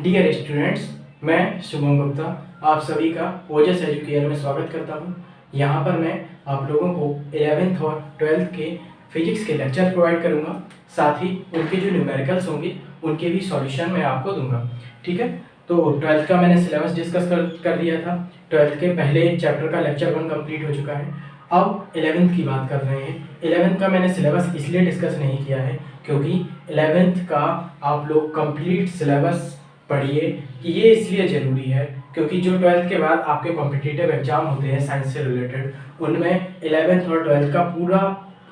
Dear students, मैं शुभम गुप्ता आप सभी का ओजस एजुकेयर में स्वागत करता हूं। यहां पर मैं आप लोगों को 11th और 12th के फिजिक्स के लेक्चर प्रोवाइड करूंगा। साथ ही उनके जो न्यूमेरिकल्स होंगे उनके भी सॉल्यूशन मैं आपको दूंगा। ठीक है, तो 12th का मैंने सिलेबस डिस्कस कर दिया था। 12th के पहले चैप्टर का लेक्चर 1 कंप्लीट हो चुका है। अब 11th की बात कर रहे हैं। 11th का मैंने सिलेबस इसलिए डिस्कस नहीं किया है क्योंकि 11th का आप लोग कंप्लीट सिलेबस पढ़िए कि ये इसलिए ज़रूरी है क्योंकि जो 12th के बाद आपके कॉम्पिटिटिव एग्जाम होते हैं साइंस से रिलेटेड, उनमें 11th और 12th का पूरा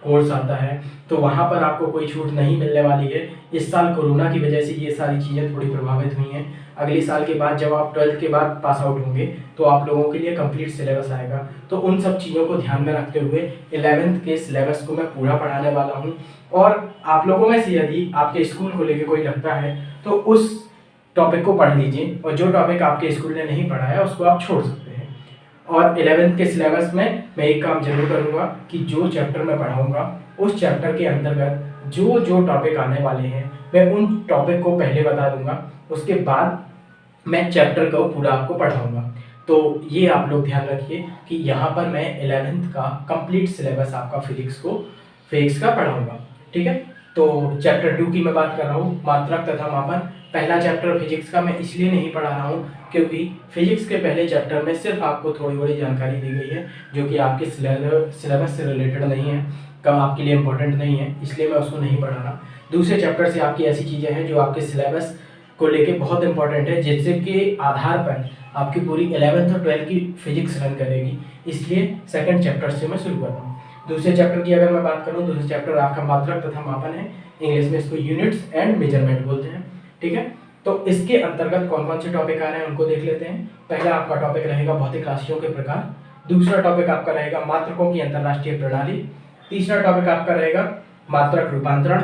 कोर्स आता है, तो वहाँ पर आपको कोई छूट नहीं मिलने वाली है। इस साल कोरोना की वजह से ये सारी चीज़ें थोड़ी प्रभावित हुई हैं। अगले साल के बाद जब आप 12th के बाद पास आउट होंगे तो आप लोगों के लिए कंप्लीट सिलेबस आएगा। तो उन सब चीज़ों को ध्यान में रखते हुए 11th के सिलेबस को मैं पूरा पढ़ाने वाला हूँ। और आप लोगों में से यदि आपके स्कूल को लेकर कोई लगता है तो उस टॉपिक को पढ़ लीजिए, और जो टॉपिक आपके स्कूल ने नहीं पढ़ा है उसको आप छोड़ सकते हैं। और 11th के सिलेबस में मैं एक काम जरूर करूँगा कि जो चैप्टर मैं पढ़ाऊँगा उस चैप्टर के अंतर्गत जो जो टॉपिक आने वाले हैं मैं उन टॉपिक को पहले बता दूंगा, उसके बाद मैं चैप्टर को पूरा आपको पढ़ाऊँगा। तो ये आप लोग ध्यान रखिए कि यहाँ पर मैं 11th का कंप्लीट सिलेबस आपका फिजिक्स का पढ़ाऊँगा। ठीक है, तो चैप्टर 2 की मैं बात कर रहा हूँ, मात्रक तथा मापन। पहला चैप्टर फिजिक्स का मैं इसलिए नहीं पढ़ा रहा हूँ क्योंकि फिजिक्स के पहले चैप्टर में सिर्फ आपको थोड़ी बड़ी जानकारी दी गई है जो कि आपके सिलेबस से रिलेटेड नहीं है, कम आपके लिए इम्पोर्टेंट नहीं है, इसलिए मैं उसको नहीं पढ़ा रहा। दूसरे चैप्टर से आपकी ऐसी चीज़ें हैं जो आपके सिलेबस को लेके बहुत इंपॉर्टेंट है, जिससे के आधार पर आपकी पूरी 11th और 12th की फिजिक्स रन करेगी। इसलिए सेकंड चैप्टर से मैं शुरू करता हूँ। दूसरे चैप्टर की अगर मैं बात करूँ, दूसरे चैप्टर आपका मात्रक तथा मापन है, इंग्लिश में इसको यूनिट्स एंड मेजरमेंट बोलते हैं। ठीक है, तो इसके अंतर्गत कौन कौन से टॉपिक आ रहे हैं उनको देख लेते हैं। पहला आपका टॉपिक रहेगा भौतिक राशियों के प्रकार। दूसरा टॉपिक आपका रहेगा मात्रकों की अंतरराष्ट्रीय प्रणाली। तीसरा टॉपिक आपका रहेगा मात्रक रूपांतरण।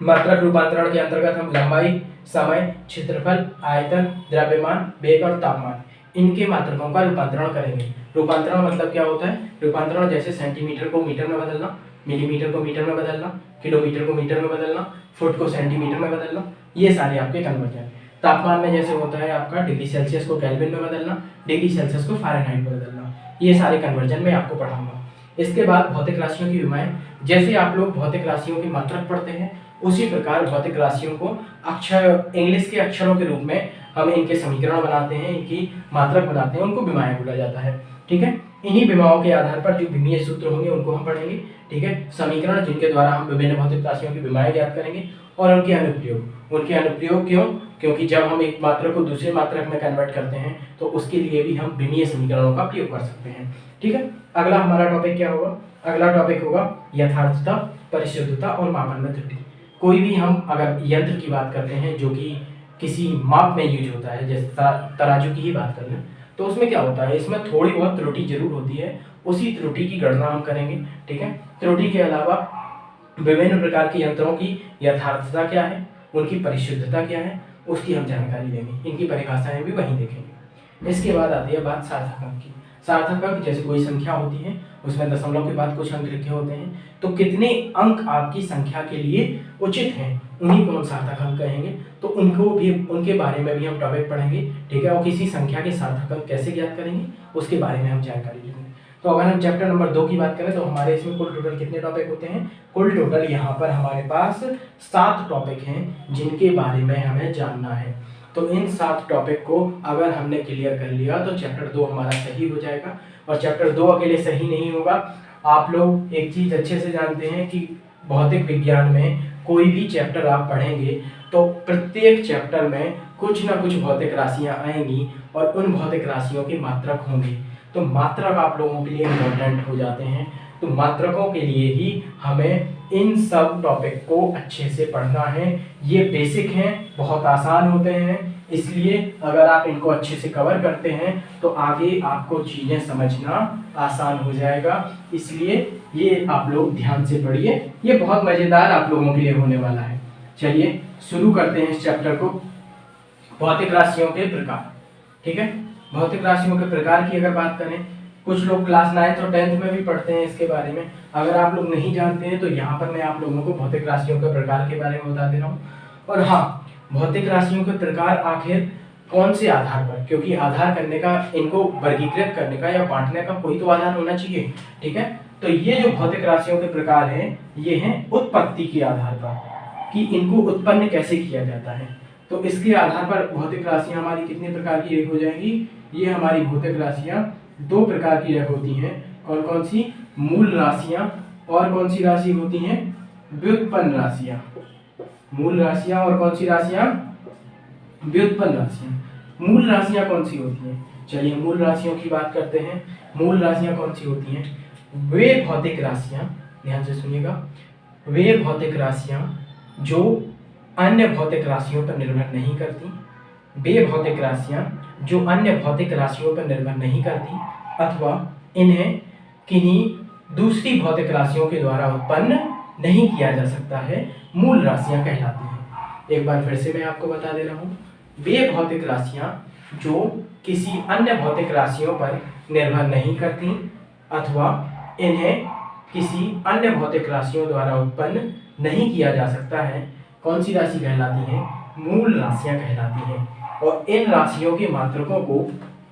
मात्रक रूपांतरण के अंतर्गत हम लंबाई, समय, क्षेत्रफल, आयतन, द्रव्यमान, वेग और तापमान, इनके मात्रकों का रूपांतरण करेंगे। रूपांतरण मतलब क्या होता है? रूपांतरण जैसे सेंटीमीटर को मीटर में बदलना, मिलीमीटर को मीटर में बदलना, किलोमीटर को मीटर में बदलना, फुट को सेंटीमीटर में बदलना, ये सारे आपके कन्वर्जन। तापमान में जैसे होता है आपका डिग्री सेल्सियस को केल्विन में बदलना, डिग्री सेल्सियस को फ़ारेनहाइट में बदलना, ये सारे कन्वर्जन में आपको पढ़ाऊंगा। इसके बाद भौतिक राशियों की विमाएं, जैसे आप लोग भौतिक राशियों की मात्रक पढ़ते हैं उसी प्रकार भौतिक राशियों को अक्षर, इंग्लिश के अक्षरों के रूप में हम इनके समीकरण बनाते हैं, इनकी मात्रक बनाते हैं, उनको विमाएं बोला जाता है। ठीक है, इन्हीं विमाओं के आधार पर जो विमीय सूत्र होंगे उनको हम पढ़ेंगे। ठीक है, समीकरण जिनके द्वारा हम विभिन्न भौतिक राशियों की विमाएं ज्ञात करेंगे, और उनके अनुप्रयोग क्यों? क्योंकि जब हम एक मात्रक को दूसरे मात्रक में कन्वर्ट करते हैं तो उसके लिए भी हम विमीय समीकरणों का प्रयोग कर सकते हैं। ठीक है, अगला हमारा टॉपिक क्या होगा? अगला टॉपिक होगा यथार्थता, परिशुद्धता और मापन में त्रुटि। कोई भी हम अगर यंत्र की बात करते हैं जो कि किसी माप में यूज होता है, जैसे तराजू की ही बात कर लें, तो उसमें क्या होता है, इसमें थोड़ी बहुत त्रुटि जरूर होती है, उसी त्रुटि की गणना हम करेंगे। ठीक है, त्रुटि के अलावा विभिन्न प्रकार के यंत्रों की यथार्थता क्या है, उनकी परिशुद्धता क्या है, उसकी हम जानकारी देंगे, इनकी परिभाषाएं भी वहीं देखेंगे। इसके बाद आती है बात सार्थक अंक की। सार्थक अंक जैसे कोई संख्या होती है उसमें दशमलव के बाद कुछ अंक लिखे होते हैं, तो कितने अंक आपकी संख्या के लिए उचित हैं उन्हीं को हम सार्थक अंक कहेंगे। तो उनके बारे में भी हम टॉपिक पढ़ेंगे। ठीक है, और किसी संख्या के सार्थक अंक कैसे ज्ञात करेंगे उसके बारे में हम जानकारी लेंगे। तो अगर हम चैप्टर नंबर 2 की बात करें तो हमारे इसमें कुल टोटल कितने टॉपिक होते हैं? कुल टोटल यहाँ पर हमारे पास 7 टॉपिक हैं जिनके बारे में हमें जानना है। तो इन 7 टॉपिक को अगर हमने क्लियर कर लिया तो चैप्टर 2 हमारा सही हो जाएगा। और चैप्टर 2 अकेले सही नहीं होगा। आप लोग एक चीज़ अच्छे से जानते हैं कि भौतिक विज्ञान में कोई भी चैप्टर आप पढ़ेंगे तो प्रत्येक चैप्टर में कुछ ना कुछ भौतिक राशियाँ आएंगी और उन भौतिक राशियों के मात्रक होंगे। तो मात्रक आप लोगों के लिए इम्पोर्टेंट हो जाते हैं। तो मात्रकों के लिए ही हमें इन सब टॉपिक को अच्छे से पढ़ना है। ये बेसिक हैं, बहुत आसान होते हैं, इसलिए अगर आप इनको अच्छे से कवर करते हैं तो आगे आपको चीज़ें समझना आसान हो जाएगा। इसलिए ये आप लोग ध्यान से पढ़िए, ये बहुत मज़ेदार आप लोगों के लिए होने वाला है। चलिए शुरू करते हैं इस चैप्टर को। भौतिक राशियों के प्रकार। ठीक है, भौतिक राशियों के प्रकार की अगर बात करें, कुछ लोग क्लास 9th और 10th में भी पढ़ते हैं इसके बारे में। अगर आप लोग नहीं जानते हैं तो यहाँ पर मैं आप लोगों को भौतिक राशियों के प्रकार के बारे में बता दे रहा हूँ। और हाँ, भौतिक राशियों के प्रकार आखिर कौन से आधार पर, क्योंकि आधार करने का, इनको वर्गीकृत करने का या बांटने का कोई तो आधार होना चाहिए, ठीक है। तो ये जो भौतिक राशियों के प्रकार हैं ये हैं उत्पत्ति के आधार पर, कि इनको उत्पन्न कैसे किया जाता है। तो इसके आधार पर भौतिक राशियां हमारी कितने प्रकार की हो जाएंगी, ये हमारी भौतिक राशियां दो प्रकार की होती हैं। कौन कौन सी, मूल राशियां और कौन सी राशि होती हैं, व्युत्पन्न राशियां। मूल राशियां और कौन सी राशियां, व्युत्पन्न राशियां। मूल राशियां कौन सी होती हैं, चलिए मूल राशियों की बात करते हैं। मूल राशियां कौन सी होती हैं, वे भौतिक राशियां, ध्यान से सुनिएगा, वे भौतिक राशियां जो अन्य भौतिक राशियों पर निर्भर नहीं करती, वे भौतिक राशियां जो अन्य भौतिक राशियों पर निर्भर नहीं करती अथवा इन्हें किन्हीं दूसरी भौतिक राशियों के द्वारा उत्पन्न नहीं किया जा सकता है, मूल राशियां कहलाती हैं। एक बार फिर से मैं आपको बता दे रहा हूँ, वे भौतिक राशियां जो किसी अन्य भौतिक राशियों पर निर्भर नहीं करती अथवा इन्हें किसी अन्य भौतिक राशियों द्वारा उत्पन्न नहीं किया जा सकता है, कौन सी राशि कहलाती हैं, मूल राशियां कहलाती हैं। और इन राशियों के मात्रकों को,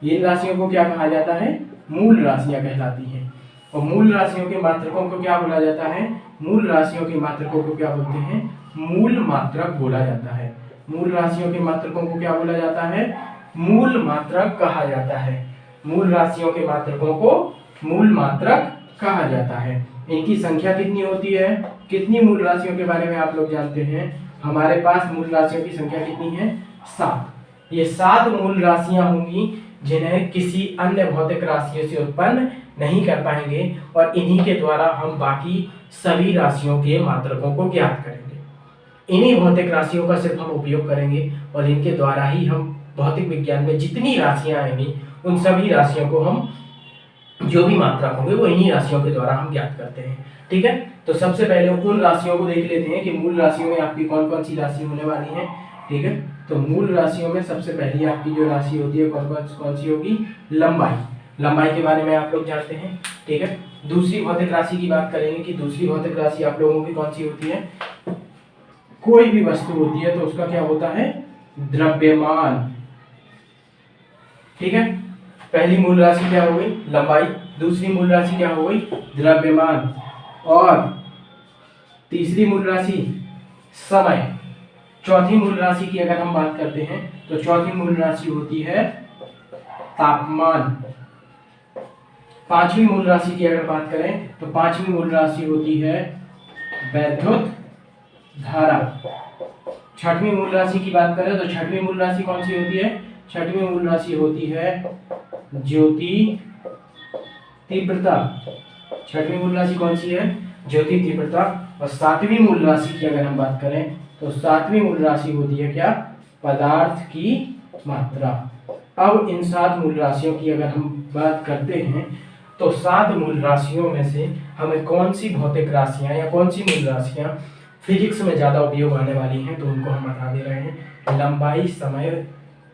इन राशियों को क्या कहा जाता है, मूल राशियां कहलाती हैं। और मूल राशियों के मात्रकों को क्या बोला जाता है, मूल राशियों के मात्रकों को क्या बोलते हैं, मूल मात्रक बोला जाता है। मूल राशियों के मात्रकों को क्या बोला जाता है, मूल मात्रक कहा जाता है। मूल राशियों के मात्रकों को मूल मात्रक कहा जाता है। इनकी संख्या कितनी होती है, कितनी मूल राशियों के बारे में आप लोग जानते हैं, हमारे पास मूल राशियों की संख्या कितनी है, 7। ये 7 मूल राशियां होंगी जिन्हें किसी अन्य भौतिक राशियों से उत्पन्न नहीं कर पाएंगे, और इन्हीं के द्वारा हम बाकी सभी राशियों के मात्रकों को ज्ञात करेंगे। इन्हीं भौतिक राशियों का सिर्फ हम उपयोग करेंगे और इनके द्वारा ही हम भौतिक विज्ञान में जितनी राशियां आएंगी उन सभी राशियों को हम, जो भी मात्रक होंगे वो इन्हीं राशियों के द्वारा हम ज्ञात करते हैं, ठीक है। तो सबसे पहले उन राशियों को देख लेते हैं कि मूल राशियों में आपकी कौन कौन सी राशि होने वाली है, ठीक है। तो मूल राशियों में सबसे पहली आपकी जो राशि होती है कौन सी होगी, लंबाई। लंबाई के बारे में आप लोग जानते हैं, ठीक है। दूसरी भौतिक राशि की बात करेंगे कि दूसरी भौतिक राशि आप लोगों की कौन सी होती है, कोई भी वस्तु होती है तो उसका क्या होता है, द्रव्यमान, ठीक है। पहली मूल राशि क्या हो गई, लंबाई। दूसरी मूल राशि क्या हो गई, द्रव्यमान। और तीसरी मूल राशि समय। चौथी मूल राशि की अगर हम बात करते हैं तो चौथी मूल राशि होती है तापमान। पांचवी मूल राशि की अगर बात करें तो पांचवी मूल राशि होती है वैद्युत धारा। छठवीं मूल राशि की बात करें तो छठवीं मूल राशि कौन सी होती है, छठवीं मूल राशि होती है ज्योति तीव्रता। छठवीं मूल राशि कौन सी है, ज्योति तीव्रता। और सातवीं मूल राशि की अगर हम बात करें तो सातवीं मूल राशि होती है क्या, पदार्थ की मात्रा। अब इन 7 मूल राशियों की अगर हम बात करते हैं तो 7 मूल राशियों में से हमें कौन सी भौतिक राशियां या कौन सी मूल राशियां फिजिक्स में ज़्यादा उपयोग आने वाली हैं, तो उनको हम बता दे रहे हैं। लंबाई, समय,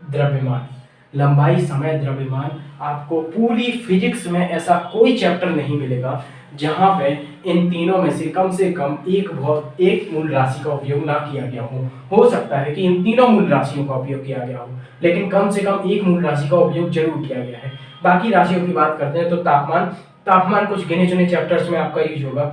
द्रव्यमान। लंबाई, समय, द्रव्यमान। आपको पूरी फिजिक्स में ऐसा कोई चैप्टर नहीं मिलेगा जहां पे इन तीनों में से कम एक मूल राशि का उपयोग ना किया गया हो सकता है कि इन तीनों मूल राशियों का उपयोग किया गया हो, लेकिन कम से कम एक मूल राशि का उपयोग जरूर किया गया है। बाकी राशियों की बात करते हैं तो तापमान कुछ गिने चुने चैप्टर्स में आपका यूज होगा।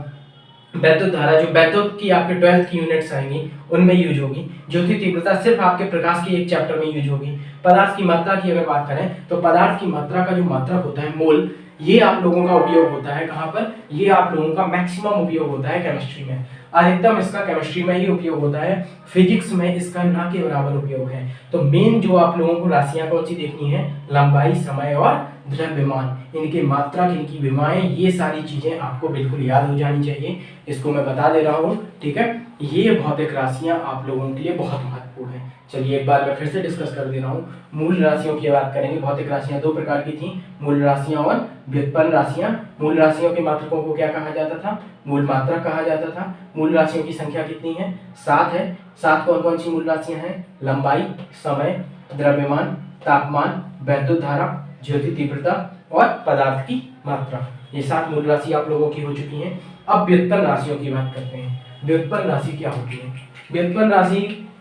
वैद्युत धारा, जो वैद्युत की आपके 12th की यूनिट्स आएंगी उनमें यूज होगी। ज्योति तीव्रता सिर्फ आपके प्रकाश के एक चैप्टर में यूज होगी। पदार्थ की मात्रा की अगर बात करें तो पदार्थ की मात्रा का जो मात्रक होता है मोल, ये आप लोगों का उपयोग होता है कहाँ पर, ये आप लोगों का मैक्सिमम उपयोग होता है केमिस्ट्री में। अधिकतम इसका केमिस्ट्री में ही उपयोग होता है, फिजिक्स में इसका ना के बराबर उपयोग है। तो मेन जो आप लोगों को राशियां कौन सी देखनी है, लंबाई, समय और द्रव्यमान। इनके मात्रक, इनकी विमाएं, ये सारी चीजें आपको बिल्कुल याद हो जानी चाहिए। इसको मैं बता दे रहा हूँ, ठीक है। ये भौतिक राशियां आप लोगों के लिए बहुत महत्वपूर्ण है। चलिए एक बार मैं फिर से डिस्कस कर दे रहा हूँ। मूल राशियों की बात करेंगे। भौतिक राशियां 2 प्रकार की थी, मूल राशियां और व्युत्पन्न राशियां। मूल राशियों के मात्रकों को क्या कहा जाता था, मूल मात्रक कहा जाता था। मूल राशियों की संख्या कितनी है, 7 है। 7 कौन कौन सी मूल राशियां हैं, लंबाई, समय, द्रव्यमान, तापमान, वैद्युत धारा, ज्योति तीव्रता और पदार्थ की मात्रा। ये 7 मूल राशि आप लोगों की हो चुकी हैं। अब व्युत्पन्न राशियों की बात करते हैं। व्युत्पन्न राशि क्या होती है, व्युत्पन्न राशि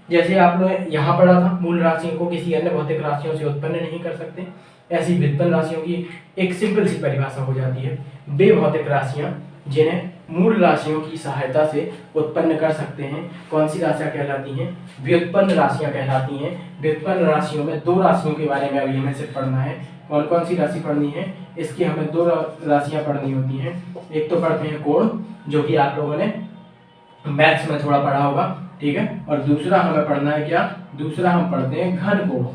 जैसे आपने यहाँ पढ़ा था, मूल राशियों को किसी अन्य भौतिक राशियों से उत्पन्न नहीं कर सकते। ऐसी व्युत्पन्न राशियों की एक सिंपल सी परिभाषा हो जाती है, वे भौतिक राशियाँ जिन्हें मूल राशियों की सहायता से उत्पन्न कर सकते हैं, कौन सी राशियाँ कहलाती हैं? व्युत्पन्न राशियाँ कहलाती हैं। व्युत्पन्न राशियों में दो राशियों के बारे में अभी हमें सिर्फ पढ़ना है। कौन कौन सी राशि पढ़नी है? इसकी हमें दो राशियाँ पढ़नी होती हैं। एक तो पढ़ते हैं कोण, जो कि आप लोगों ने मैथ्स में थोड़ा पढ़ा होगा, ठीक है। और दूसरा हमें पढ़ना है क्या? दूसरा हम पढ़ते हैं घन कोण।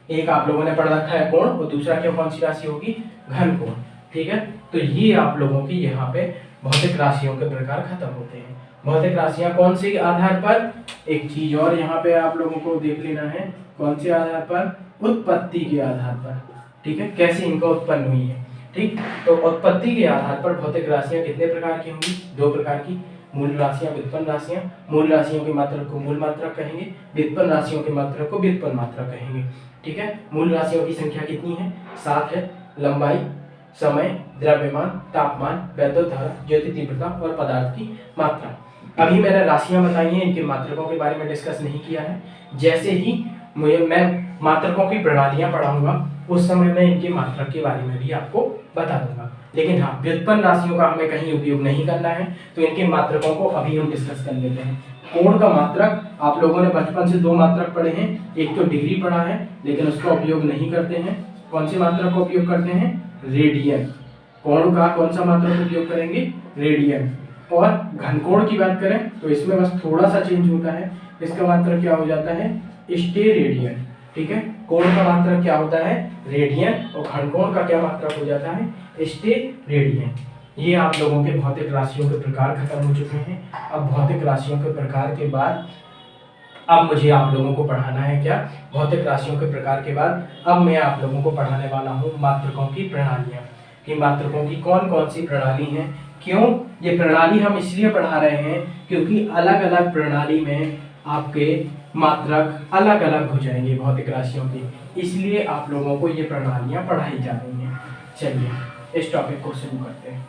एक आप लोगों ने पढ़ रखा है कोण, और दूसरा क्या, कौन सी राशि होगी? घन कोण, ठीक है। तो ये आप लोगों की यहाँ पे भौतिक राशियों के प्रकार खत्म होते हैं। भौतिक राशियां कौन से आधार पर? एक चीज और यहाँ पे आप लोगों को देख लेना है, कौन से आधार पर? उत्पत्ति के आधार पर, ठीक है। कैसे इनका उत्पन्न हुई है, ठीक। तो उत्पत्ति के आधार पर भौतिक राशियां कितने प्रकार की होंगी? दो प्रकार की, मूल राशियां, व्युत्पन्न राशियां। मूल राशियों की मात्रक को मूल मात्रक कहेंगे, व्युत्पन्न राशियों की मात्रक को व्युत्पन्न मात्रक कहेंगे, ठीक है। मूल राशियों की संख्या कितनी है? 7 है। लंबाई, समय, द्रव्यमान, तापमान, वैद्युत धारा, ज्योति तीव्रता और पदार्थ की मात्रा। अभी मैंने राशियां बताई हैं, इनके मात्रकों के बारे में डिस्कस नहीं किया है। जैसे ही मैं मात्रकों की प्रणालियां पढ़ाऊंगा उस समय मैं इनके मात्रक के बारे में भी आपको बता दूंगा। लेकिन हाँ, व्युत्पन्न राशियों का हमें कहीं उपयोग नहीं करना है, तो इनके मात्रकों को अभी हम डिस्कस कर लेते हैं। कोण का मात्रक आप लोगों ने बचपन से दो मात्रक पढ़े हैं, एक तो डिग्री पढ़ा है लेकिन उसका उपयोग नहीं करते हैं। कौन से मात्रक का उपयोग करते हैं? रेडियन। कोण का कौन सा मात्रक उपयोग करेंगे? रेडियन। और घनकोण की बात करें तो इसमें बस थोड़ा सा चेंज होता है, इसका मात्रक क्या हो जाता है? स्टेरेडियन, ठीक है। कोण का मात्रक क्या होता है? रेडियन, और घनकोण का क्या मात्रक हो जाता है? स्टेरेडियन। ये आप लोगों के भौतिक राशियों के प्रकार खत्म हो चुके हैं। अब भौतिक राशियों के प्रकार के बाद अब मुझे आप लोगों को पढ़ाना है क्या? भौतिक राशियों के प्रकार के बाद अब मैं आप लोगों को पढ़ाने वाला हूँ मात्रकों की प्रणालियाँ, कि मात्रकों की कौन कौन सी प्रणाली हैं। क्यों ये प्रणाली हम इसलिए पढ़ा रहे हैं क्योंकि अलग अलग प्रणाली में आपके मात्रक अलग अलग हो जाएंगे भौतिक राशियों की, इसलिए आप लोगों को ये प्रणालियाँ पढ़ाई जा रही हैं। चलिए इस टॉपिक को शुरू करते हैं।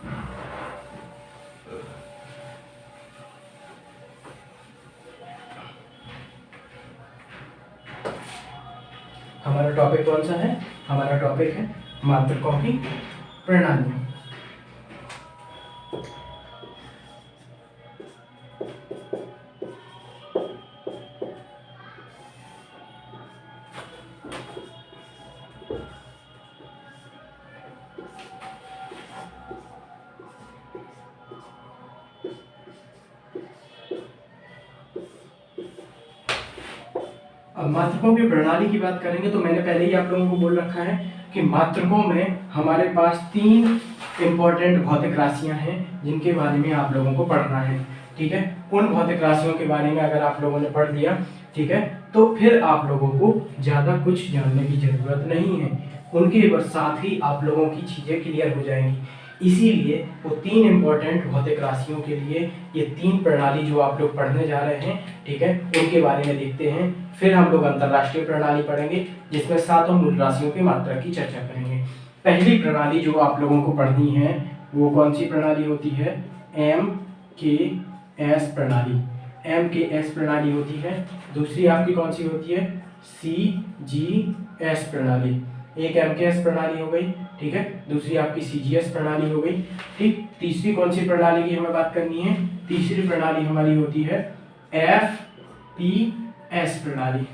हमारा टॉपिक कौन सा है? हमारा टॉपिक है मात्रकों की प्रणालियाँ। अब मात्रकों की प्रणाली की बात करेंगे तो मैंने पहले ही आप लोगों को बोल रखा है कि मात्रकों में हमारे पास 3 इंपॉर्टेंट भौतिक राशियां हैं जिनके बारे में आप लोगों को पढ़ना है, ठीक है। उन भौतिक राशियों के बारे में अगर आप लोगों ने पढ़ लिया, ठीक है, तो फिर आप लोगों को ज़्यादा कुछ जानने की ज़रूरत नहीं है। उनके साथ ही आप लोगों की चीज़ें क्लियर हो जाएंगी। इसीलिए वो 3 इंपॉर्टेंट भौतिक राशियों के लिए ये 3 प्रणाली जो आप लोग पढ़ने जा रहे हैं, ठीक है, उनके बारे में देखते हैं। फिर हम लोग अंतरराष्ट्रीय प्रणाली पढ़ेंगे जिसमें 7 मूल राशियों के मात्रा की चर्चा करेंगे। पहली प्रणाली जो आप लोगों को पढ़नी है वो कौन सी प्रणाली होती है? MKS प्रणाली। MKS प्रणाली होती है। दूसरी आपकी कौन सी होती है? CGS प्रणाली। एक MKS प्रणाली हो गई, ठीक है, दूसरी आपकी CGS प्रणाली हो गई, ठीक। तीसरी कौन सी प्रणाली की हमें बात करनी है? तीसरी प्रणाली हमारी होती है FPS प्रणाली,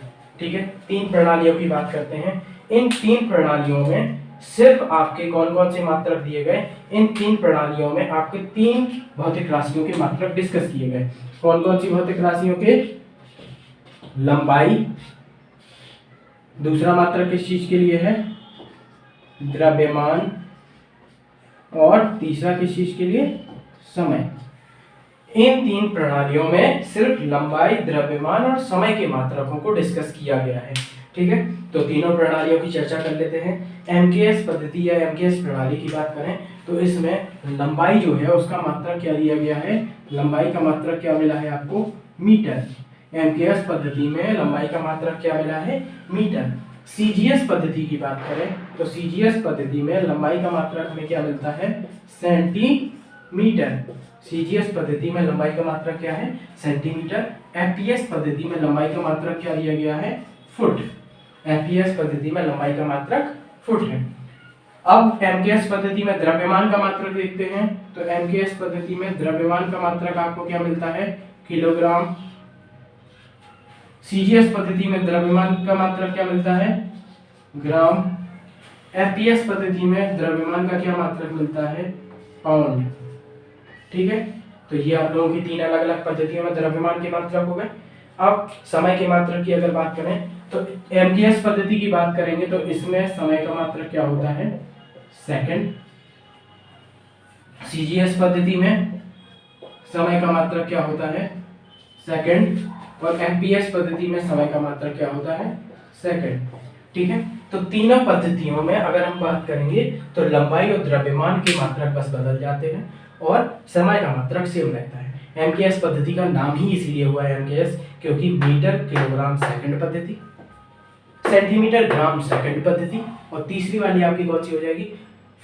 ठीक है। 3 प्रणालियों की बात करते हैं। इन 3 प्रणालियों में सिर्फ आपके कौन कौन से मात्रक दिए गए? इन 3 प्रणालियों में आपके 3 भौतिक राशियों के मात्रक डिस्कस किए गए। कौन कौन सी भौतिक राशियों के? लंबाई, दूसरा मात्रक किस चीज के लिए है? द्रव्यमान, और तीसरा किस चीज के लिए? समय। इन 3 प्रणालियों में सिर्फ लंबाई, द्रव्यमान और समय के मात्रकों को डिस्कस किया गया है, ठीक है। तो तीनों प्रणालियों की चर्चा कर लेते हैं। MKS पद्धति या MKS प्रणाली की बात करें तो इसमें लंबाई जो है उसका मात्रक क्या दिया गया है? लंबाई का मात्रक क्या मिला है आपको? मीटर। MKS पद्धति में लंबाई का मात्रक क्या मिला है? मीटर। CGS पद्धति की बात करें तो CGS पद्धति में लंबाई का मात्रक हमें क्या मिलता है? सेंटीमीटर। मीटर। सीजीएस पद्धति में लंबाई का मात्रक क्या है? सेंटीमीटर। एफपीएस पद्धति में लंबाई का मात्रक क्या दिया गया है? फुट। एफपीएस पद्धति में लंबाई का मात्रक फुट है। अब एमकेएस पद्धति में द्रव्यमान का मात्रक देखते हैं। तो एमकेएस पद्धति में द्रव्यमान का मात्रक आपको क्या मिलता है? किलोग्राम। सीजीएस पद्धति में द्रव्यमान का मात्रक क्या मिलता है? ग्राम। एफपीएस पद्धति में द्रव्यमान का क्या मात्रक मिलता है? पाउंड। ठीक है, तो ये आप लोगों की 3 अलग अलग पद्धतियों में द्रव्यमान के मात्रक हो गए। अब समय के मात्रक की अगर बात करें तो एमकेएस पद्धति की बात करेंगे तो इसमें समय का मात्रक क्या होता है? सेकंड। सीजीएस पद्धति में समय का मात्रक क्या होता है? सेकंड। और एफपीएस पद्धति में समय का मात्रक क्या होता है? सेकंड। ठीक है, तो तीनों पद्धतियों में अगर हम बात करेंगे तो लंबाई और द्रव्यमान के मात्रक बस बदल जाते हैं और समय का मात्रक सेम रहता है। एमकेएस पद्धति का नाम ही इसीलिए हुआ है एमकेएस, क्योंकि मीटर किलोग्राम सेकंड पद्धति, सेंटीमीटर ग्राम सेकंड पद्धति, और तीसरी वाली आपकी कौन सी हो जाएगी?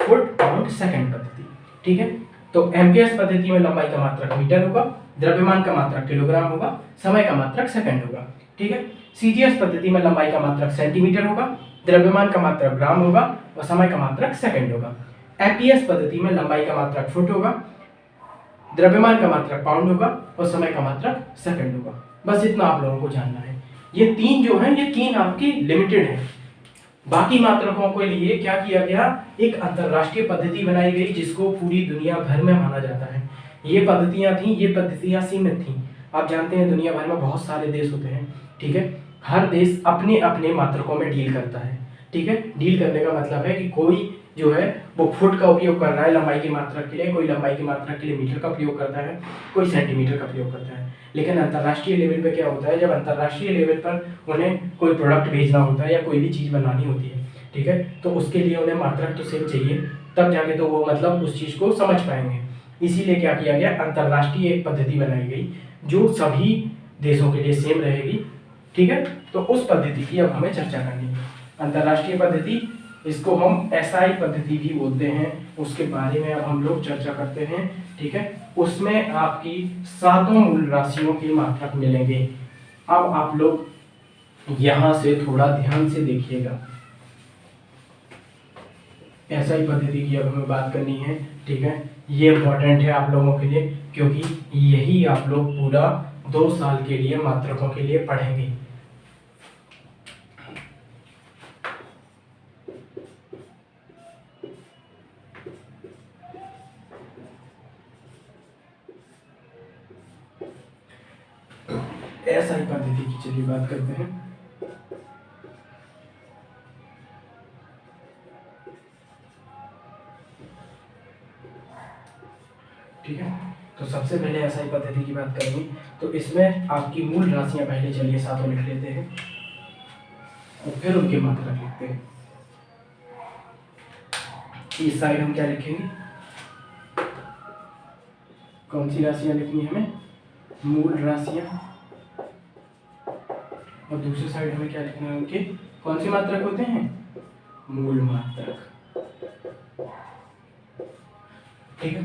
फुट पाउंड सेकंड पद्धति। ठीक है, तो एमकेएस पद्धति में लंबाई का मात्रक मीटर होगा, द्रव्यमान का मात्रक किलोग्राम होगा, समय का मात्रक सेकंड होगा। ठीक है, सीजीएस पद्धति में लंबाई का मात्रक सेंटीमीटर होगा, द्रव्यमान का मात्रक ग्राम होगा और समय का मात्रक सेकंड होगा। एफपीएस पद्धति में लंबाई का मात्रक फुट होगा, द्रव्यमान का मात्रक पाउंड होगा और समय का मात्रक सेकंड होगा। बस इतना आप लोगों को जानना है। ये 3 जो है ये 3 आपकी लिमिटेड है। बाकी मात्रकों के लिए क्या किया गया? एक अंतरराष्ट्रीय पद्धति बनाई गई जिसको पूरी दुनिया भर में माना जाता है। ये पद्धतियां थी, ये पद्धतियां सीमित थी। आप जानते हैं दुनिया भर में बहुत सारे देश होते हैं। ठीक है, हर देश अपने अपने मात्रकों में डील करता है। ठीक है, डील करने का मतलब है कि कोई जो है वो फुट का उपयोग कर रहा है लंबाई की मात्रक के लिए, कोई लंबाई की मात्रक के लिए मीटर का प्रयोग करता है, कोई सेंटीमीटर का प्रयोग करता है। लेकिन अंतर्राष्ट्रीय लेवल पे क्या होता है? जब अंतर्राष्ट्रीय लेवल पर उन्हें कोई प्रोडक्ट भेजना होता है या कोई भी चीज़ बनानी होती है, ठीक है, तो उसके लिए उन्हें मात्रक तो सेम चाहिए, तब जाके तो वो मतलब उस चीज़ को समझ पाएंगे। इसीलिए क्या किया गया? अंतर्राष्ट्रीय एक पद्धति बनाई गई जो सभी देशों के लिए सेम रहेगी। ठीक है, तो उस पद्धति की अब हमें चर्चा करनी है। अंतर्राष्ट्रीय पद्धति, इसको हम एसआई पद्धति भी बोलते हैं, उसके बारे में अब हम लोग चर्चा करते हैं। ठीक है, उसमें आपकी 7 मूल राशियों की मात्रक मिलेंगे। अब आप लोग यहां से थोड़ा ध्यान से देखिएगा। एसआई पद्धति की अब हमें बात करनी है। ठीक है, ये इंपॉर्टेंट है आप लोगों के लिए, क्योंकि यही आप लोग पूरा 2 साल के लिए मात्रकों के लिए पढ़ेंगे। एसआई पद्धति की चलिए बात करते हैं। ठीक है, तो सबसे पहले एसआई पद्धति की बात करेंगे तो इसमें आपकी मूल राशियां पहले चलिए साथों लिख लेते हैं और फिर उनके मात्रक लिखते हैं। इस साइड हम क्या लिखेंगे? कौन सी राशियां लिखनी है हमें? मूल राशियां। और दूसरी साइड हमें क्या लिखना है? उनके कौन सी मात्रक होते हैं? मूल मात्रक। ठीक है,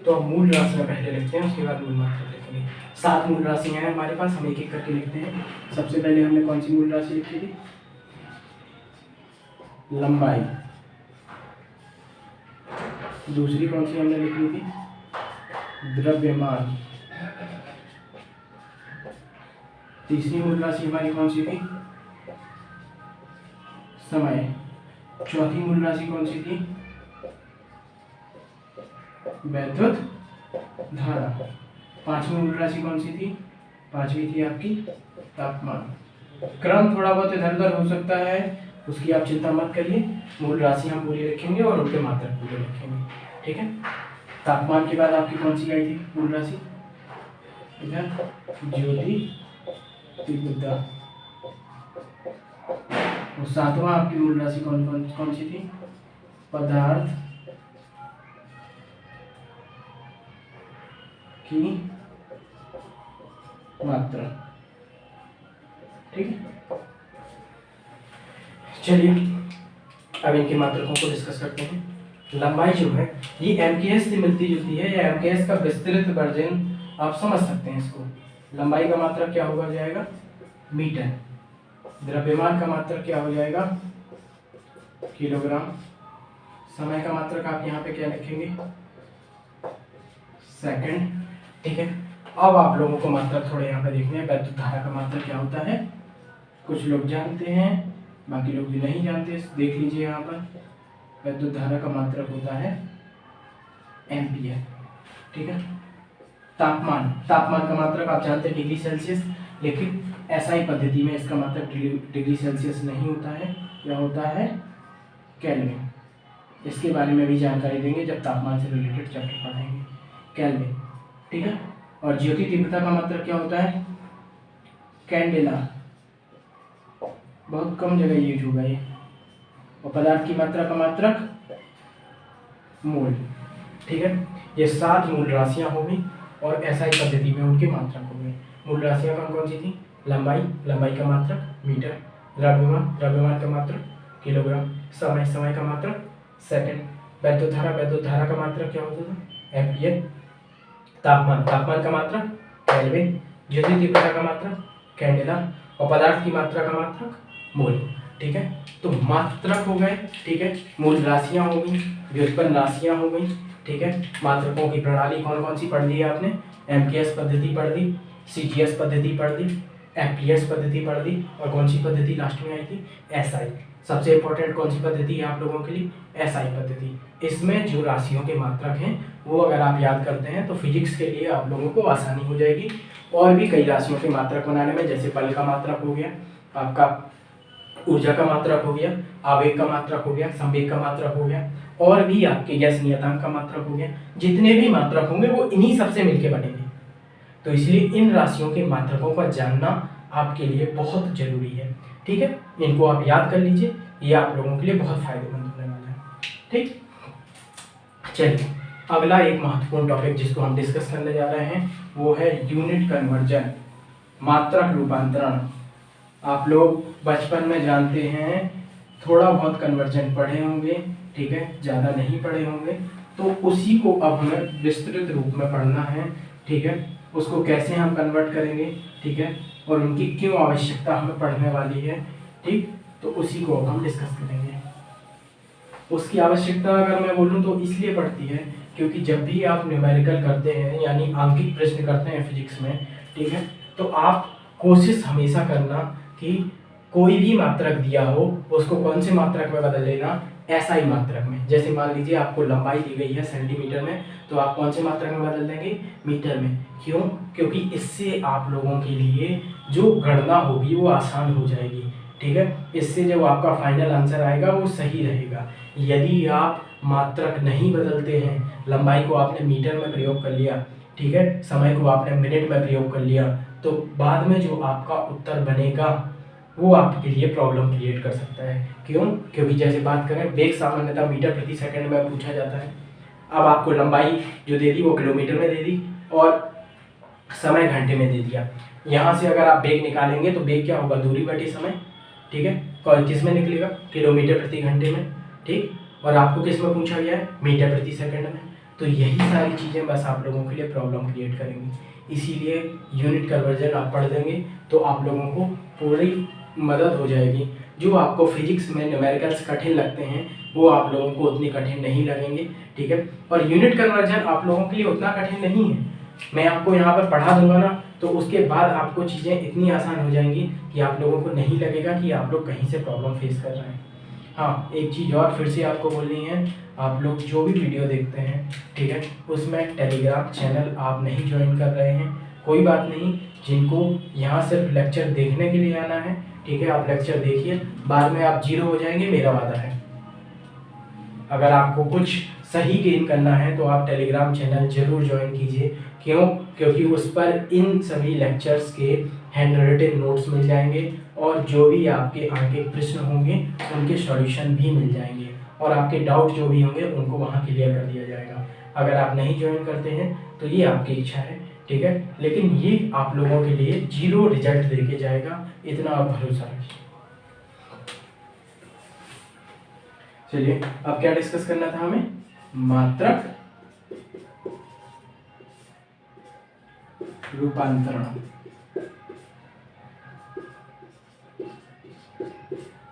तो अब मूल राशियां पहले लिखते हैं, उसके बाद मूल मात्रक लिखेंगे। 7 मूल राशियां हैं हमारे पास, हम एक एक करके लिखते हैं। सबसे पहले हमने कौन सी मूल राशि लिखी थी? लंबाई। दूसरी कौन सी हमने लिखी थी? द्रव्यमान। तीसरी मूल राशि हमारी कौन सी थी? समय। चौथी मूल राशि कौन सी थी? वैद्युत धारा। 5वीं मूल राशि कौन सी थी? 5वीं थी आपकी तापमान। क्रम थोड़ा बहुत इधर उधर हो सकता है, उसकी आप चिंता मत करिए। मूल राशि हम पूरी लिखेंगे और उनके मात्रक पूरे लिखेंगे। ठीक है, तापमान के बाद आपकी कौन सी आई थी मूल राशि? इधर ज्योति तीव्रता। और 7वां आपकी मूल राशि कौन सी थी? पदार्थ की मात्रा। ठीक है, चलिए अब इनके मात्रकों को डिस्कस करते हैं। लंबाई जो है ये एमकेएस से मिलती जुलती है, या एमकेएस का विस्तृत वर्जन आप समझ सकते हैं इसको। लंबाई का मात्रक क्या होगा जाएगा मीटर, द्रव्यमान का मात्रक क्या हो जाएगा किलोग्राम, समय का मात्रक आप यहाँ पे क्या लिखेंगे सेकंड, ठीक है। अब आप लोगों को मात्रक थोड़े यहाँ पे देखने हैं। वैद्युत धारा का मात्रक क्या होता है, कुछ लोग जानते हैं बाकी लोग भी नहीं जानते, देख लीजिए यहाँ पर। वैद्युत धारा का मात्रक होता है एम्पियर, ठीक है। तापमान का मात्रक आप जानते हैं डिग्री सेल्सियस, लेकिन एसआई पद्धति में इसका मात्रक डिग्री सेल्सियस नहीं होता है, क्या होता है केल्विन। इसके बारे में भी जानकारी देंगे जब तापमान से रिलेटेड चैप्टर पढ़ेंगे, केल्विन, ठीक है। और ज्योति तीव्रता का मात्रक क्या होता है कैंडेला, बहुत कम जगह यूज होगा ये। और पदार्थ की मात्रा का मात्रक मोल, ठीक है। ये 7 मूल राशियां होंगी और एसआई पद्धति में उनके मात्रक होंगे। मूल राशियां कौन कौन सी थी, लंबाई का मात्रक मीटर, द्रव्यमान का मात्रक किलोग्राम, समय का मात्रक सेकंड, वैद्युत धारा का मात्रक क्या होता था एम्पियर, तापमान का मात्रक केल्विन, ज्योति तीव्रता का मात्रक कैंडेला, और पदार्थ की मात्रा का मात्रक मोल, ठीक है। तो मात्रक हो गए, ठीक है। मूल राशियां हो गई, व्युत्पन्न राशियां हो गई, ठीक है। मात्रकों की प्रणाली कौन कौन सी पढ़ ली है आपने, एमकेएस पद्धति पढ़ ली, सीजीएस पद्धति पढ़ ली, एफटीएस पद्धति पढ़ ली, और कौन सी पद्धति लास्ट में आई थी एसआई। सबसे इंपॉर्टेंट कौन सी पद्धति है आप लोगों के लिए, एसआई पद्धति। इसमें जो राशियों के मात्रक हैं वो अगर आप याद करते हैं तो फिजिक्स के लिए आप लोगों को आसानी हो जाएगी। और भी कई राशियों के मात्रक बनाने में, जैसे बल का मात्रक हो गया, आपका ऊर्जा का मात्रक हो गया, आवेग का मात्रक हो गया, संवेग का मात्रक हो गया, और भी आपके गैस नियतांक का मात्रक हो गया। जितने भी मात्रक होंगे वो इन्हीं सबसे मिलके बनेंगे। तो इसलिए इन राशियों के मात्रकों का जानना आपके लिए बहुत जरूरी है, ठीक है। इनको आप याद कर लीजिए, ये आप लोगों के लिए बहुत फायदेमंद होने वाला है, ठीक। चलिए अगला एक महत्वपूर्ण टॉपिक जिसको हम डिस्कस करने जा रहे हैं वो है यूनिट कन्वर्जन, मात्रक रूपांतरण। आप लोग बचपन में जानते हैं, थोड़ा बहुत कन्वर्जन पढ़े होंगे, ठीक है, ज़्यादा नहीं पढ़े होंगे। तो उसी को अब हमें विस्तृत रूप में पढ़ना है, ठीक है। उसको कैसे हम कन्वर्ट करेंगे, ठीक है, और उनकी क्यों आवश्यकता हमें पढ़ने वाली है, ठीक। तो उसी को अब हम डिस्कस करेंगे। उसकी आवश्यकता अगर मैं बोलूँ तो इसलिए पड़ती है क्योंकि जब भी आप न्यूमेरिकल करते हैं यानी आंकिक प्रश्न करते हैं फिजिक्स में, ठीक है, तो आप कोशिश हमेशा करना कि कोई भी मात्रक दिया हो उसको कौन से मात्रक में बदल लेना, एसआई मात्रक में। जैसे मान लीजिए आपको लंबाई दी गई है सेंटीमीटर में, तो आप कौन से मात्रक में बदल देंगे, मीटर में। क्यों, क्योंकि इससे आप लोगों के लिए जो गणना होगी वो आसान हो जाएगी, ठीक है। इससे जब आपका फाइनल आंसर आएगा वो सही रहेगा। यदि आप मात्रक नहीं बदलते हैं, लंबाई को आपने मीटर में प्रयोग कर लिया, ठीक है, समय को आपने मिनट में प्रयोग कर लिया, तो बाद में जो आपका उत्तर बनेगा वो आपके लिए प्रॉब्लम क्रिएट कर सकता है। क्यों, क्योंकि जैसे बात करें वेग सामान्यतः मीटर प्रति सेकंड में पूछा जाता है। अब आपको लंबाई जो दे दी वो किलोमीटर में दे दी और समय घंटे में दे दिया। यहाँ से अगर आप वेग निकालेंगे तो वेग क्या होगा, दूरी बटे समय, ठीक है, और किस में निकलेगा, किलोमीटर प्रति घंटे में, ठीक। और आपको किस में पूछा गया है, मीटर प्रति सेकंड में। तो यही सारी चीज़ें बस आप लोगों के लिए प्रॉब्लम क्रिएट करेंगी। इसीलिए यूनिट कन्वर्जन आप पढ़ देंगे तो आप लोगों को पूरी मदद हो जाएगी। जो आपको फिजिक्स में न्यूमेरिकल्स कठिन लगते हैं वो आप लोगों को उतनी कठिन नहीं लगेंगे, ठीक है। और यूनिट कन्वर्जन आप लोगों के लिए उतना कठिन नहीं है। मैं आपको यहाँ पर पढ़ा दूंगा ना, तो उसके बाद आपको चीज़ें इतनी आसान हो जाएंगी कि आप लोगों को नहीं लगेगा कि आप लोग कहीं से प्रॉब्लम फेस कर रहे हैं। हाँ, एक चीज़ और फिर से आपको बोलनी है, आप लोग जो भी वीडियो देखते हैं, ठीक है, उसमें टेलीग्राम चैनल आप नहीं ज्वाइन कर रहे हैं, कोई बात नहीं। जिनको यहाँ सिर्फ लेक्चर देखने के लिए आना है, ठीक है, आप लेक्चर देखिए, बाद में आप 0 हो जाएंगे, मेरा वादा है। अगर आपको कुछ सही गेन करना है तो आप टेलीग्राम चैनल जरूर ज्वाइन कीजिए। क्यों, क्योंकि उस पर इन सभी लेक्चर्स के हैंड रिटन नोट्स मिल जाएंगे और जो भी आपके आंकिक प्रश्न होंगे उनके सॉल्यूशन भी मिल जाएंगे और आपके डाउट जो भी होंगे उनको वहाँ क्लियर कर दिया जाएगा। अगर आप नहीं ज्वाइन करते हैं तो ये आपकी इच्छा है, ठीक है, लेकिन ये आप लोगों के लिए 0 रिजल्ट देके जाएगा, इतना आप भरोसा रखिए। चलिए अब क्या डिस्कस करना था हमें, मात्रक रूपांतरण।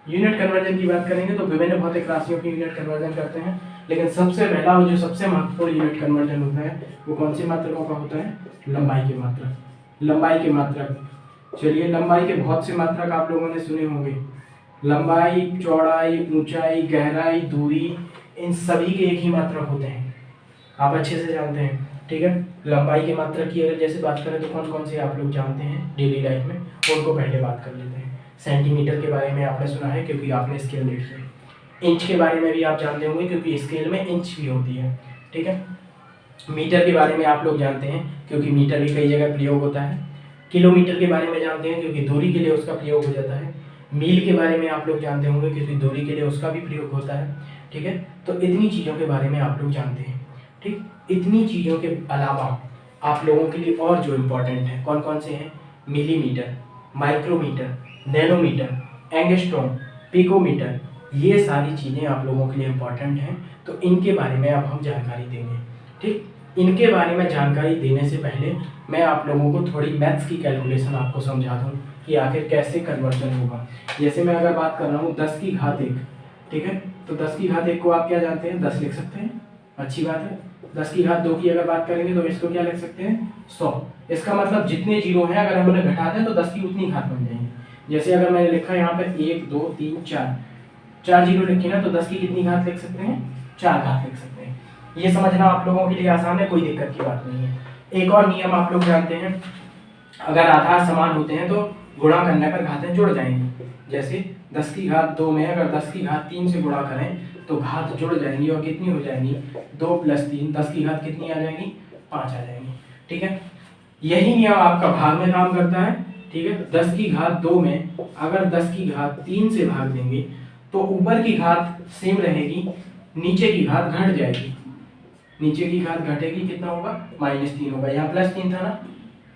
यूनिट कन्वर्जन की बात करेंगे तो विभिन्न भौतिक राशियों की यूनिट कन्वर्जन करते हैं, लेकिन सबसे पहला जो सबसे महत्वपूर्ण यूनिट कन्वर्जन होता है वो कौन सी मात्रकों का होता है, लंबाई के मात्रक। लंबाई के मात्रक, चलिए लंबाई के बहुत से मात्रक आप लोगों ने सुने होंगे, लंबाई, चौड़ाई, ऊंचाई, गहराई, दूरी, इन सभी के एक ही मात्रक होते हैं, आप अच्छे से जानते हैं। ठीक है, लंबाई के मात्रक की अगर जैसे बात करें तो कौन कौन से आप लोग जानते हैं डेली लाइफ में, उनको पहले बात कर लेते हैं। सेंटीमीटर के बारे में आपने सुना है क्योंकि आपने स्केल देखी है। इंच के बारे में भी आप जानते होंगे क्योंकि स्केल में इंच भी होती है। ठीक है, मीटर के बारे में आप लोग जानते हैं क्योंकि मीटर भी कई जगह प्रयोग होता है। किलोमीटर के बारे में जानते हैं क्योंकि दूरी के लिए उसका प्रयोग हो जाता है। मील के बारे में आप लोग जानते होंगे क्योंकि दूरी के लिए उसका भी प्रयोग होता है। ठीक है, तो इतनी चीज़ों के बारे में आप लोग जानते हैं। ठीक, इतनी चीज़ों के अलावा आप लोगों के लिए और जो इम्पोर्टेंट है कौन कौन से हैं, millimetre, micrometre, nanometre, angstrom, picometre, ये सारी चीज़ें आप लोगों के लिए इम्पोर्टेंट हैं। तो इनके बारे में अब हम जानकारी देंगे। ठीक, इनके बारे में जानकारी देने से पहले मैं आप लोगों को थोड़ी मैथ्स की कैलकुलेशन आपको समझा दूँ कि आखिर कैसे कन्वर्जन होगा। जैसे मैं अगर बात कर रहा हूँ 10 की घात 1, ठीक है, तो 10 की घात 1 को आप क्या जानते हैं, 10 लिख सकते हैं, अच्छी बात है। 10 की घात 2 की अगर बात करेंगे तो इसको क्या लिख सकते हैं, 100। इसका मतलब जितने जीरो हैं अगर हम उन्हें घटा दें तो 10 की उतनी घात बन जाएंगी। जैसे अगर मैंने लिखा यहाँ पर 1 2 3 4, 4 जीरो लिखी ना तो 10 की कितनी घात लिख सकते हैं, 4 घात लिख सकते हैं। ये समझना आप लोगों के लिए आसान है, कोई दिक्कत की बात नहीं है। एक और नियम आप लोग जानते हैं, अगर आधार समान होते हैं तो गुणा करने पर घातें जुड़ जाएंगी। जैसे 10 की घात 2 में अगर 10 की घात 3 से गुणा करें तो घात जुड़ जाएंगी और कितनी हो जाएंगी, 2 + 3, 10 की घात कितनी आ जाएंगी, 5 आ जाएंगी। ठीक है, यही नियम आपका भाग में काम करता है। ठीक है, 10 की घात 2 में अगर 10 की घात 3 से भाग देंगे तो ऊपर की घात सेम रहेगी, नीचे की घात घट जाएगी। नीचे की घात घटेगी, कितना होगा, -3 होगा। यहाँ +3 था ना,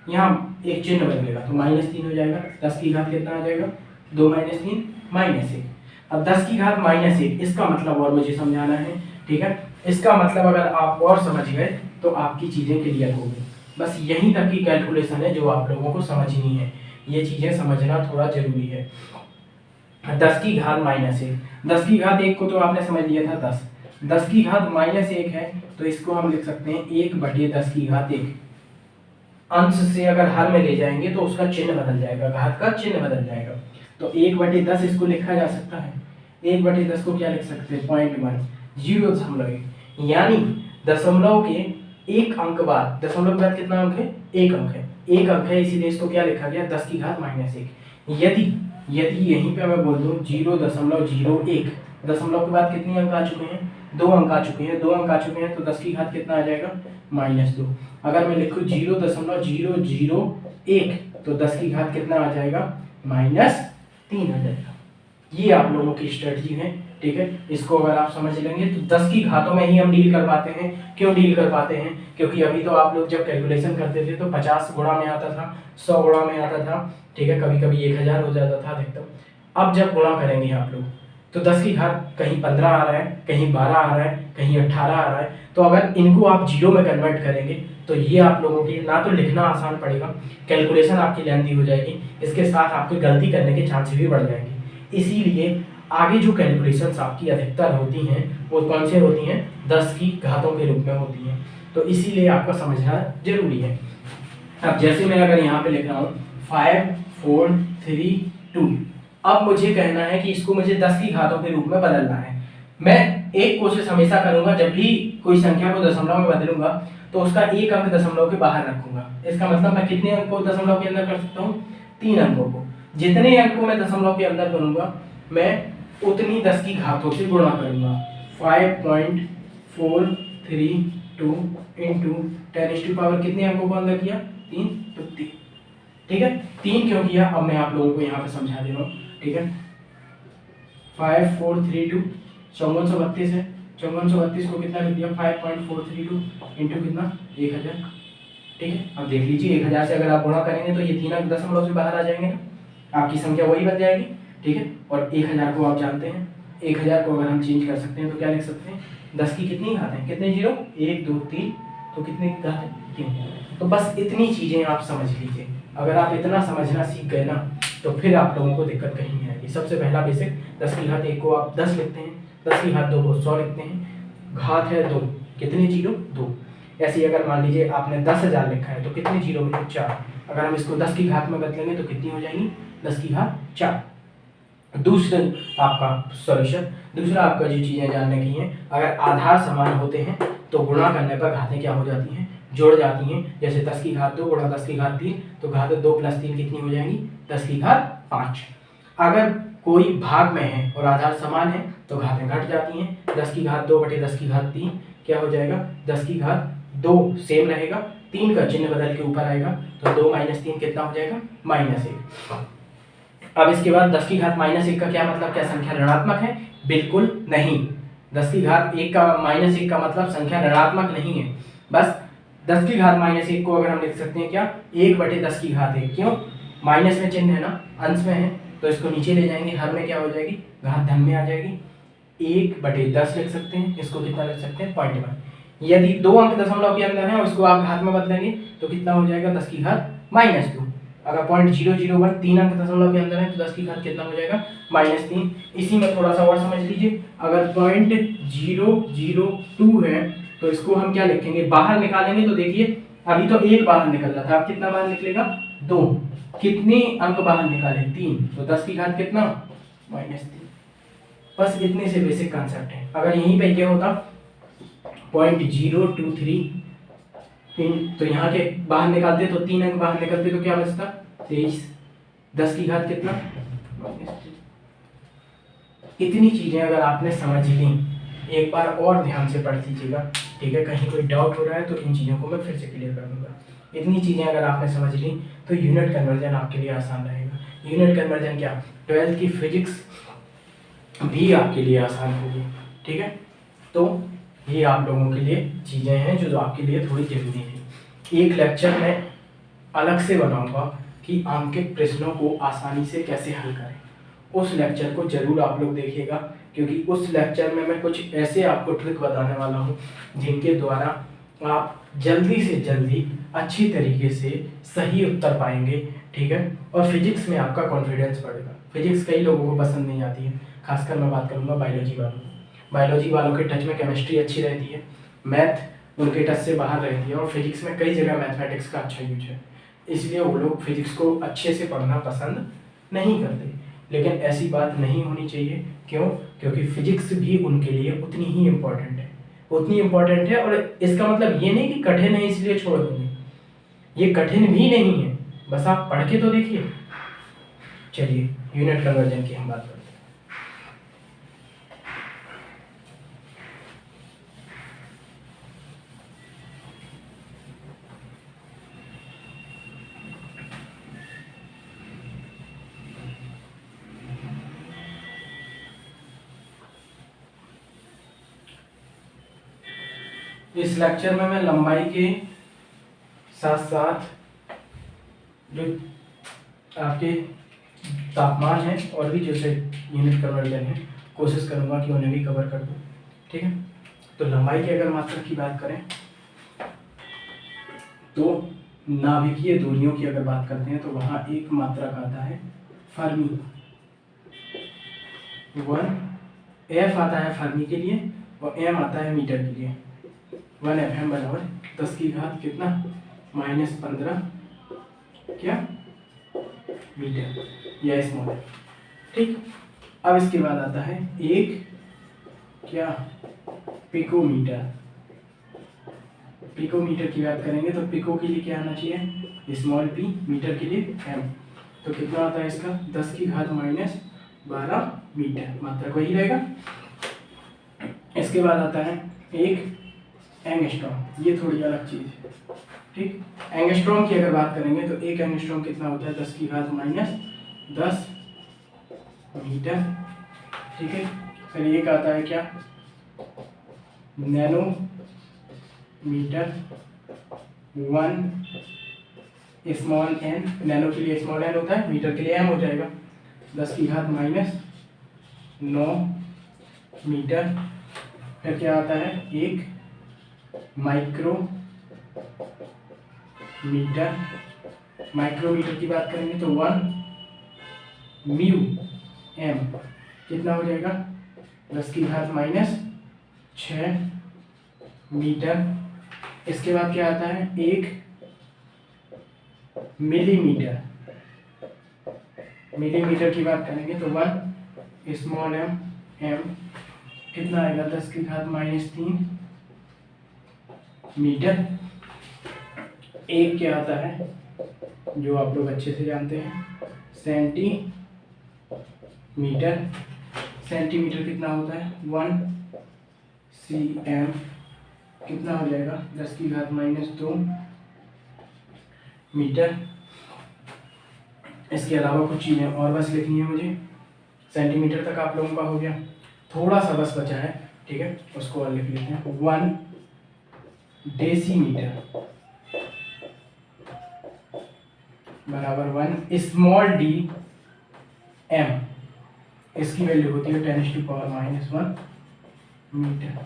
यहाँ एक चिन्ह बदलेगा तो -3 हो जाएगा। 10 की घात कितना आ जाएगा, 2 - 3 -1। अब 10 की घात -1, इसका मतलब और मुझे समझाना है। ठीक है, इसका मतलब अगर आप और समझ गए तो आपकी चीज़ें क्लियर होगी। बस यहीं तक की कैलकुलेशन है जो आप लोगों को समझनी है, ये चीज़ें समझना थोड़ा जरूरी है। 10 की घात -1, 10 की घात 1 को तो आपने समझ लिया था 10, 10 की घात -1 है तो इसको हम लिख सकते हैं 1/10 की घात 1। अंश से अगर हर में ले जाएंगे तो उसका चिन्ह बदल जाएगा, घात का चिन्ह बदल जाएगा। तो 1/10 इसको लिखा जा सकता है। 1/10 को क्या लिख सकते हैं, 0.1, 0.1, यानी दशमलव के एक अंक बाद, दशमलव के बाद कितना अंक है, एक अंक है, एक अंक है, इसीलिए इसको क्या लिखा गया, 10 की घात -1। यदि यहीं पे मैं बोल दूं 0.01, दशमलव के बाद कितने अंक आ चुके हैं, 2 अंक आ चुके हैं, 2 अंक आ चुके हैं तो 10 की घात कितना आ जाएगा, -2। अगर मैं लिखूं 0.001 तो 10 की घात कितना आ जाएगा, -3 आ जाएगा। ये आप लोगों की स्ट्रेटजी है। ठीक है, इसको अगर आप समझ लेंगे तो 10 की घातों में ही हम डील कर पाते हैं। क्यों डील कर पाते हैं, क्योंकि अभी तो आप लोग जब कैलकुलेशन करते थे तो 50 गुणा में आता था, 100 गुणा में आता था। ठीक है, कभी कभी 1000 हो जाता था अधिकतम। अब जब गुणा करेंगे आप लोग तो 10 की घात कहीं 15 आ रहा है, कहीं 12 आ रहा है, कहीं 18 आ रहा है। तो अगर इनको आप जीरो में कन्वर्ट करेंगे तो ये आप लोगों की ना तो लिखना आसान पड़ेगा, कैलकुलेशन आपकी लेंथी हो जाएगी, इसके साथ आपकी गलती करने के चांसेस भी बढ़ जाएंगे। इसीलिए आगे जो कैलकुलेशंस आपकी अधिकतर होती हैं वो कौन से होती हैं, 10 की घातों के रूप में होती हैं। तो इसीलिए आपका समझना जरूरी है। अब जैसे मैं अगर यहाँ पे लिख रहा हूँ 5 4 3 2, अब मुझे कहना है कि इसको मुझे 10 की घातों के रूप में बदलना है। मैं एक कोशिश हमेशा करूंगा, जब भी कोई संख्या को दशमलव में बदलूंगा तो उसका एक अंक दशमलव के बाहर रखूंगा। इसका मतलब मैं कितने अंक को दशमलव के अंदर कर सकता हूँ, 3 अंकों को। जितने अंक को मैं दशमलव के अंदर करूंगा मैं उतनी 10 की घातों से गुणा करूंगा। 5.432 इंटू 10⁻, कितने अंकों को अंदर किया, 3, तो 3। ठीक है, 3 क्यों किया अब मैं आप लोगों को यहाँ पे समझा दे रहा हूँ। ठीक है, 5432 5432 है, 5432 को कितना लिख दिया, 5.432 इंटू कितना, 1000। ठीक है, अब देख लीजिए 1000 से अगर आप गुणा करेंगे तो ये 3 अंक दशमलव से बाहर आ जाएंगे ना, आपकी संख्या वही बन जाएगी। ठीक है, और 1000 को आप जानते हैं 1000 को अगर हम चेंज कर सकते हैं तो क्या लिख सकते हैं, 10 की कितनी घात है, कितने जीरो, 1 2 3, तो कितनी घात है, 3। तो बस इतनी चीज़ें आप समझ लीजिए। अगर आप इतना समझना सीख गए ना तो फिर आप लोगों को दिक्कत कहीं नहीं आएगी। सबसे पहला बेसिक, 10 की घात 1 को आप 10 लिखते हैं, 10 की घात 2 को 100 लिखते हैं, घात है 2, कितने जीरो, 2। ऐसे ही अगर मान लीजिए आपने 10,000 लिखा है तो कितने जीरो में 4। अगर हम इसको 10 की घात में बदलेंगे तो कितनी हो जाएगी, 10 की घात 4। दूसरा आपका सॉल्यूशन, दूसरा आपका जो चीज़ें जानने की हैं, अगर आधार समान होते हैं तो गुणा करने पर घातें क्या हो जाती हैं, जोड़ जाती हैं। जैसे 10 की घात 2 गुणा 10 की घात 3, तो घात 2 + 3 कितनी हो जाएंगी, 10 की घात 5। अगर कोई भाग में है और आधार समान है तो घातें घट जाती हैं। 10 की घात 2 बटे 10 की घात 3 क्या हो जाएगा, 10 की घात 2 सेम रहेगा, 3 का चिन्ह बदल के ऊपर आएगा, तो 2 - 3 कितना हो जाएगा, -1। अब इसके बाद 10 की घात -1 का क्या मतलब, क्या संख्या ऋणात्मक है, बिल्कुल नहीं। 10 की घात 1 का -1 का मतलब संख्या ऋणात्मक नहीं है। बस 10 की घात -1 को अगर हम लिख सकते हैं क्या, 1 बटे 10 की घात 1। क्यों, माइनस में चिन्ह है ना, अंश में है, तो इसको नीचे ले जाएंगे, हर में क्या हो जाएगी, घात धन में आ जाएगी। 1 बटे 10 लिख सकते हैं, इसको कितना लिख सकते हैं, 0.1। यदि 2 अंक दशमलव के अंदर है और इसको आप घात में बदलेंगे तो कितना हो जाएगा, 10 की घात -2। अगर 0.001 3 अंक दशमलव के अंदर है तो 10 की घात कितना हो जाएगा, -3। इसी में थोड़ा सा और समझ लीजिए, अगर 0.002 है तो इसको हम क्या लिखेंगे, बाहर निकालेंगे तो देखिए अभी तो 1 बाहर निकल रहा था, अब कितना बाहर निकलेगा, 2। कितने अंक बाहर निकाले, 3, तो 10 की घात कितना, -3। बस इतने से बेसिक कॉन्सेप्ट है। अगर यहीं पे क्या होता 0.023 तो यहाँ के बाहर निकालते तो 3 अंक बाहर निकलते तो क्या बचता, 23। 10 की घात कितना, -3। इतनी चीजें अगर आपने समझ ली, एक बार और ध्यान से पढ़ लीजिएगा, ठीक है। कहीं कोई डाउट हो रहा है तो इन चीज़ों को मैं फिर से क्लियर कर दूंगा। इतनी चीज़ें अगर आपने समझ ली तो यूनिट कन्वर्जन आपके लिए आसान रहेगा। यूनिट कन्वर्जन क्या, 12th की फिजिक्स भी आपके लिए आसान होगी, ठीक है। तो ये आप लोगों के लिए चीज़ें हैं जो आपके लिए थोड़ी जरूरी थी। एक लेक्चर मैं अलग से बनाऊंगा कि अंकित प्रश्नों को आसानी से कैसे हल करें, उस लेक्चर को जरूर आप लोग देखिएगा, क्योंकि उस लेक्चर में मैं कुछ ऐसे आपको ट्रिक बताने वाला हूँ जिनके द्वारा आप जल्दी से जल्दी अच्छी तरीके से सही उत्तर पाएंगे, ठीक है। और फिजिक्स में आपका कॉन्फिडेंस बढ़ेगा। फिजिक्स कई लोगों को पसंद नहीं आती है, खासकर मैं बात करूँगा बायोलॉजी वालों। बायोलॉजी वालों के टच में केमिस्ट्री अच्छी रहती है, मैथ उनके टच से बाहर रहती है, और फिजिक्स में कई जगह मैथमेटिक्स का अच्छा यूज है, इसलिए वो लोग फिजिक्स को अच्छे से पढ़ना पसंद नहीं करते। लेकिन ऐसी बात नहीं होनी चाहिए, क्यों, क्योंकि फिजिक्स भी उनके लिए उतनी ही इम्पोर्टेंट है, उतनी इम्पोर्टेंट है। और इसका मतलब ये नहीं कि कठिन है इसलिए छोड़ देंगे, ये कठिन भी नहीं है, बस आप पढ़ के तो देखिए। चलिए यूनिट कन्वर्जन की हम बात करते हैं। इस लेक्चर में मैं लंबाई के साथ साथ जो आपके तापमान है और भी जैसे यूनिट कन्वर्जन है, कोशिश करूंगा कि उन्हें भी कवर कर दूं, ठीक है। तो लंबाई की अगर मात्रा की बात करें तो नाभिकीय दूरियों की अगर बात करते हैं तो वहाँ एक मात्रक आता है फर्मी, 1 F आता है फर्मी के लिए और M आता है मीटर के लिए। 1 FM बराबर 10 की घात कितना, -15 क्या मीटर, या स्मॉल, ठीक। अब इसके बाद आता है एक क्या, पिकोमीटर। पिकोमीटर की बात करेंगे तो पिको के लिए क्या आना चाहिए, स्मॉल p, मीटर के लिए m। तो कितना आता है इसका, 10 की घात -12 मीटर, मात्रक वही रहेगा। इसके बाद आता है एक एंगस्ट्रॉम, ये थोड़ी अलग चीज है, ठीक। एंगस्ट्रॉम की अगर बात करेंगे तो एक एंगस्ट्रॉम कितना होता है, 10 की घात -10 मीटर, ठीक है। फिर एक आता है क्या, nano metre, 1 small n, nano के लिए स्मॉल n होता है, मीटर के लिए m हो जाएगा, 10 की घात -9 मीटर। फिर क्या आता है, 1 माइक्रोमीटर। माइक्रोमीटर की बात करेंगे तो 1 म्यू एम कितना हो जाएगा, 10⁻⁻6 मीटर। इसके बाद क्या आता है, 1 मिलीमीटर। मिलीमीटर की बात करेंगे तो 1 स्मॉल एम कितना आएगा, 10⁻³ मीटर। एक क्या आता है जो आप लोग अच्छे से जानते हैं, सेंटीमीटर। सेंटीमीटर कितना होता है, 1 cm कितना हो जाएगा, 10⁻² मीटर। इसके अलावा कुछ चीज़ें और बस लिखनी है मुझे। सेंटीमीटर तक आप लोगों का हो गया, थोड़ा सा बस बचा है, ठीक है, उसको और लिख लेते हैं। 1 डेसीमीटर बराबर 1 स्मॉल डी एम, इसकी वैल्यू होती है 10⁻⁻1 मीटर।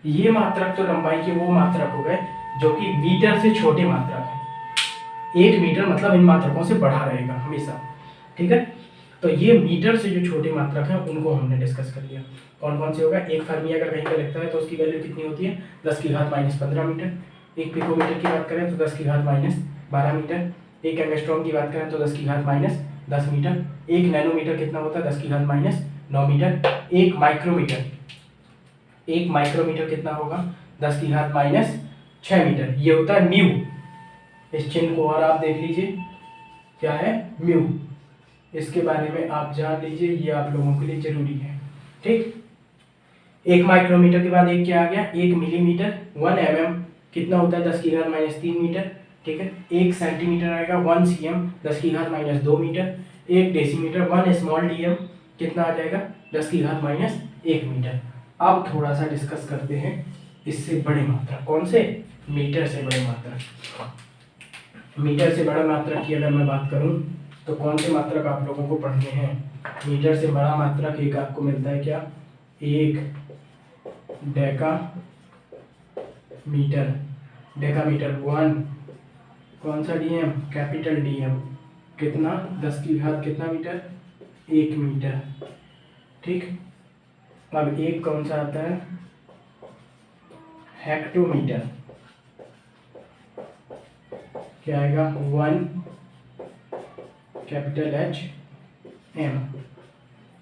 ये मात्रक तो लंबाई के वो मात्रक हो गए जो कि मीटर से छोटे मात्रक है। 1 मीटर मतलब इन मात्रकों से बढ़ा रहेगा हमेशा, ठीक है। तो ये मीटर से जो छोटे मात्रक हैं उनको हमने डिस्कस कर लिया। कौन कौन से होगा, एक फर्मी अगर कहीं पर लिखता है तो उसकी वैल्यू कितनी होती है, 10⁻⁻15 मीटर। एक पिकोमीटर की बात करें तो 10⁻⁻12 मीटर। एक एंगस्ट्रॉम की बात करें तो 10⁻⁻10 मीटर। एक नैनोमीटर कितना होता है, 10⁻⁹ मीटर। एक माइक्रोमीटर कितना होगा, 10⁻⁶ मीटर। ये होता है म्यू। इस चिन्ह को और आप देख लीजिए, क्या है, म्यू। इसके बारे में आप जान लीजिए, ये आप लोगों के लिए जरूरी है, ठीक। एक माइक्रोमीटर के बाद एक क्या आ गया, 1 मिलीमीटर। 1 mm कितना होता है, 10⁻³ मीटर, ठीक है। एक सेंटीमीटर आएगा 1 cm, 10⁻² मीटर। एक डेसीमीटर 1 स्मॉल dm कितना आ जाएगा, 10⁻⁻1 मीटर। अब थोड़ा सा डिस्कस करते हैं इससे बड़े मात्रा, कौन से, मीटर से बड़े मात्रा। मीटर से बड़ा मात्रक की अगर मैं बात करूं तो कौन से मात्रक आप लोगों को पढ़ने हैं। मीटर से बड़ा मात्रक एक आपको मिलता है क्या, 1 डेकामीटर। डेकामीटर 1 कौन सा डीएम, कैपिटल डीएम कितना, 10 की घात कितना मीटर, 1 मीटर, ठीक। अब एक कौन सा आता है, हेक्टोमीटर। क्या आएगा, 1 कैपिटल H M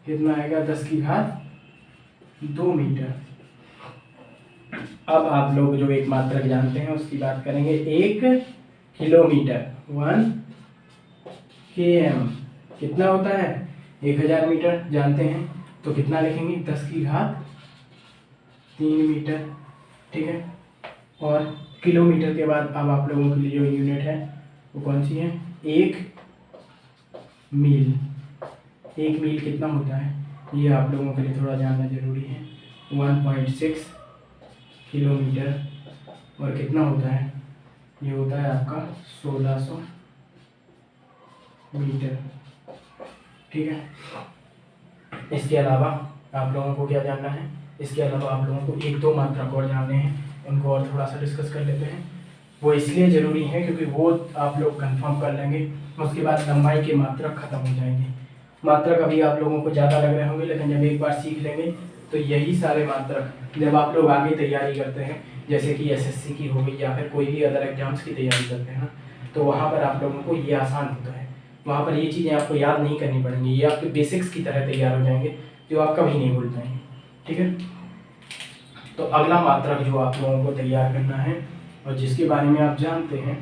कितना आएगा, 10⁻² मीटर। अब आप लोग जो एक मात्रक जानते हैं उसकी बात करेंगे, 1 किलोमीटर 1 km कितना होता है, 1000 मीटर जानते हैं, तो कितना लिखेंगे, 10⁻³ मीटर, ठीक है। और किलोमीटर के बाद अब आप लोगों के लिए जो यूनिट है वो कौन सी है, 1 मील। 1 मील कितना होता है, ये आप लोगों के लिए थोड़ा जानना जरूरी है, 1.6 किलोमीटर। और कितना होता है, ये होता है आपका 1600 मीटर, ठीक है। इसके अलावा आप लोगों को क्या जानना है, इसके अलावा आप लोगों को 1-2 मात्रक और जानने हैं, उनको और थोड़ा सा डिस्कस कर लेते हैं। वो इसलिए ज़रूरी है क्योंकि वो आप लोग कंफर्म कर लेंगे, उसके बाद लंबाई के मात्रक खत्म हो जाएंगे। मात्रक अभी आप लोगों को ज़्यादा लग रहे होंगे, लेकिन जब एक बार सीख लेंगे तो यही सारे मात्रक जब आप लोग आगे तैयारी करते हैं, जैसे कि SSC की हो गई या फिर कोई भी अदर एग्जाम्स की तैयारी करते हैं ना, तो वहाँ पर आप लोगों को ये आसान होता है। वहाँ पर ये चीज़ें आपको याद नहीं करनी पड़ेंगी, ये आपके बेसिक्स की तरह तैयार हो जाएंगे जो आप कभी नहीं भूल पाएंगे, ठीक है। तो अगला मात्रक जो आप लोगों को तैयार करना है और जिसके बारे में आप जानते हैं,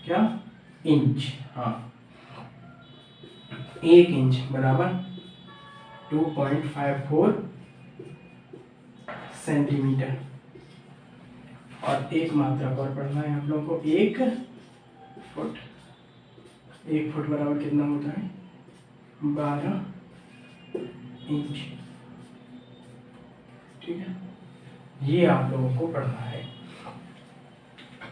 क्या, इंच। हाँ, 1 इंच बराबर 2.54 सेंटीमीटर। और एक मात्रक और पढ़ना है आप लोगों को, 1 फुट। 1 फुट बराबर कितना होता है, 12 इंच, ठीक है। ये आप लोगों को पढ़ना है।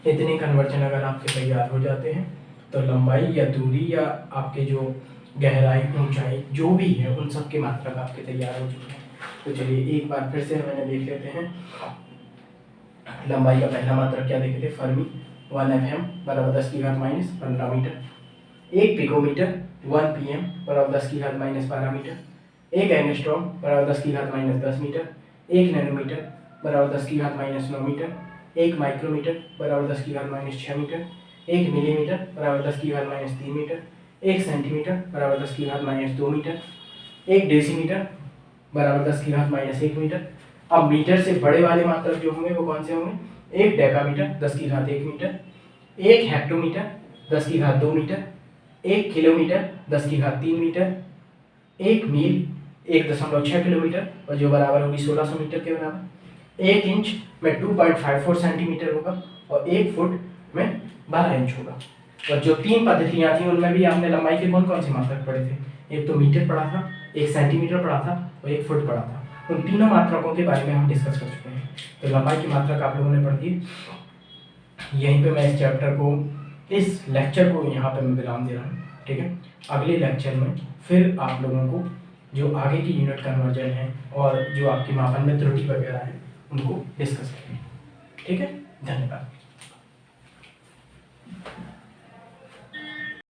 इतने कन्वर्जन अगर आपके तैयार हो जाते हैं तो लंबाई या दूरी या आपके जो गहराई ऊंचाई जो भी है उन सब के मात्रक आपके तैयार हो चुके हैं। तो चलिए एक बार फिर से मैंने देख लेते हैं। लंबाई का पहला मात्रक क्या देखे थे, फर्मी 1 FM बराबर 10 की घात माइनस 15 मीटर, 1 पिकोमीटर 1 PM बराबर 10 की घात माइनस 12 मीटर, 1 एंगस्ट्रॉम बराबर 10 की घात माइनस 10 मीटर, 1 नैनोमीटर बराबर 10 की घात माइनस 9 मीटर, 1 माइक्रोमीटर बराबर 10 की घात माइनस 6 मीटर, 1 मिलीमीटर बराबर 10 की घात माइनस 3 मीटर, 1 सेंटीमीटर बराबर 10 की घात माइनस 2 मीटर, 1 डेसीमीटर बराबर 10 की घात माइनस 1 मीटर। अब मीटर से बड़े वाले मात्रक जो होंगे वो कौन से होंगे, 1 डेकामीटर 10 की घात 1 मीटर, 1 हेक्टोमीटर 10 की घात 2 मीटर, 1 किलोमीटर 10 की घात 3 मीटर, 1 मील 1.6 किलोमीटर और जो बराबर होगी 1600 मीटर के बराबर, 1 इंच में 2.54 सेंटीमीटर होगा और 1 फुट में 12 इंच होगा। और जो 3 पद्धतियाँ थी उनमें भी आपने लंबाई के कौन कौन से मात्रक पढ़े थे, एक तो मीटर पढ़ा था, 1 सेंटीमीटर पढ़ा था और 1 फुट पढ़ा था। उन तीनों मात्रकों के बारे में हम डिस्कस कर चुके हैं। तो लंबाई की मात्रक आप लोगों ने पढ़ दी। यहीं पे मैं इस चैप्टर को, इस लेक्चर को यहाँ पे मैं विराम दे रहा हूँ, ठीक है। अगले लेक्चर में फिर आप लोगों को जो आगे की यूनिट कन्वर्जन है और जो आपकी मापन में त्रुटि वगैरह है उनको डिस्कस करेंगे, ठीक है। धन्यवाद।